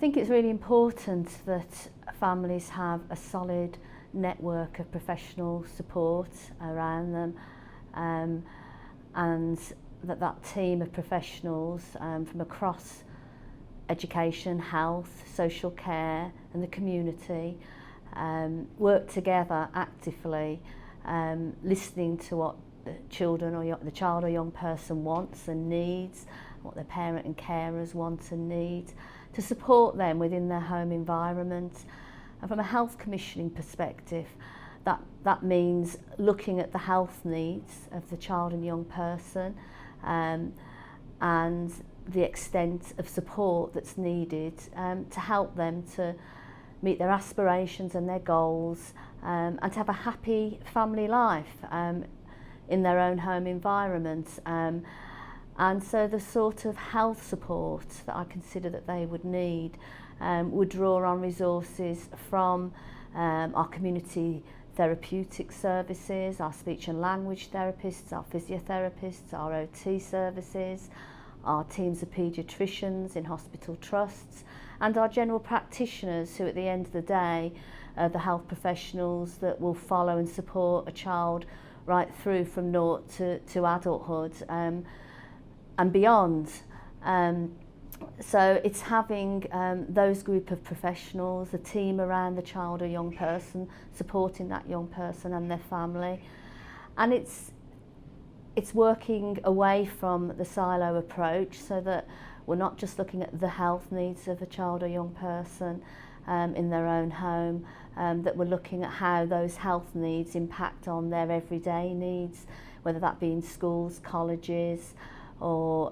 think it's really important that families have a solid network of professional support around them, and that team of professionals from across education, health, social care and the community work together actively, listening to what the children or the child or young person wants and needs, what their parent and carers want and need, to support them within their home environment. And from a health commissioning perspective, that means looking at the health needs of the child and young person, and the extent of support that's needed to help them to meet their aspirations and their goals, and to have a happy family life in their own home environment. And so the sort of health support that I consider that they would need would draw on resources from our community therapeutic services, our speech and language therapists, our physiotherapists, our OT services, our teams of paediatricians in hospital trusts, and our general practitioners, who at the end of the day are the health professionals that will follow and support a child right through from naught to adulthood and beyond. So it's having those group of professionals, a team around the child or young person, supporting that young person and their family. And it's working away from the silo approach, so that we're not just looking at the health needs of a child or young person in their own home, that we're looking at how those health needs impact on their everyday needs, whether that be in schools, colleges, or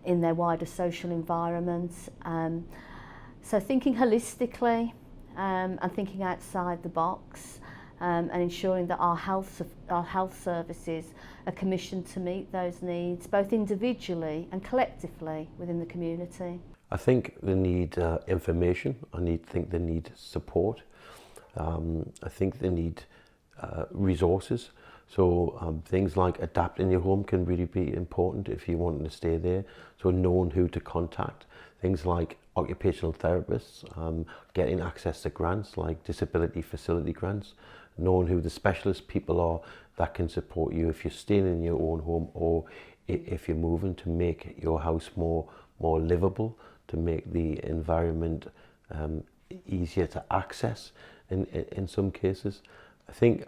in their wider social environments. So thinking holistically and thinking outside the box, and ensuring that our health services are commissioned to meet those needs, both individually and collectively within the community. I think they need information. I think they need support. I think they need resources. So things like adapting your home can really be important if you want to stay there. So knowing who to contact. Things like occupational therapists, getting access to grants like disability facility grants, knowing who the specialist people are that can support you if you're staying in your own home, or if you're moving, to make your house more livable, to make the environment easier to access in some cases. I think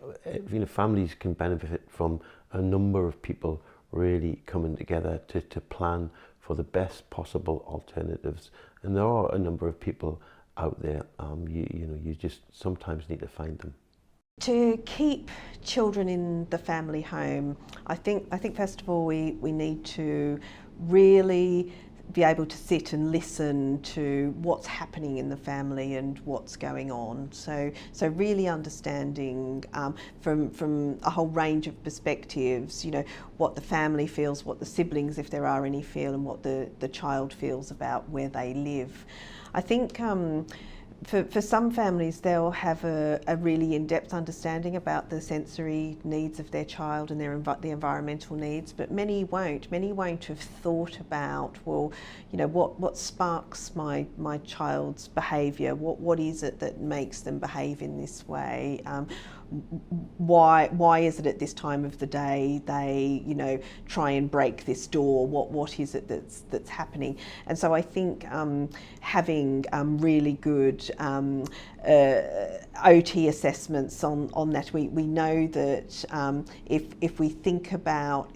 families can benefit from a number of people really coming together to plan for the best possible alternatives. And there are a number of people out there. You just sometimes need to find them. To keep children in the family home, I think first of all we need to really be able to sit and listen to what's happening in the family and what's going on. So really understanding from a whole range of perspectives, what the family feels, what the siblings, if there are any, feel, and what the child feels about where they live. I think for some families, they'll have a really in-depth understanding about the sensory needs of their child and the environmental needs, but many won't. Many won't have thought about, well, what sparks my child's behaviour? What is it that makes them behave in this way? Why is it at this time of the day they try and break this door? What is it that's happening? And so I think having really good OT assessments on that, we know that if we think about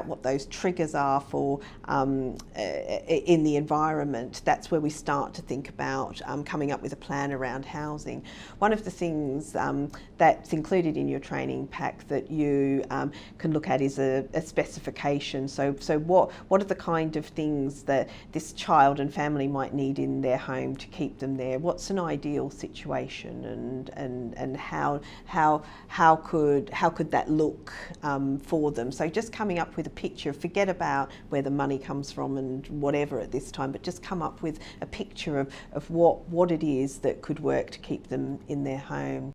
what those triggers are for in the environment, that's where we start to think about coming up with a plan around housing. One of the things that's included in your training pack that you can look at is a specification. So what are the kind of things that this child and family might need in their home to keep them there? What's an ideal situation, and how could that look for them? So just coming up with a picture. Forget about where the money comes from and whatever at this time, but just come up with a picture of what it is that could work to keep them in their home.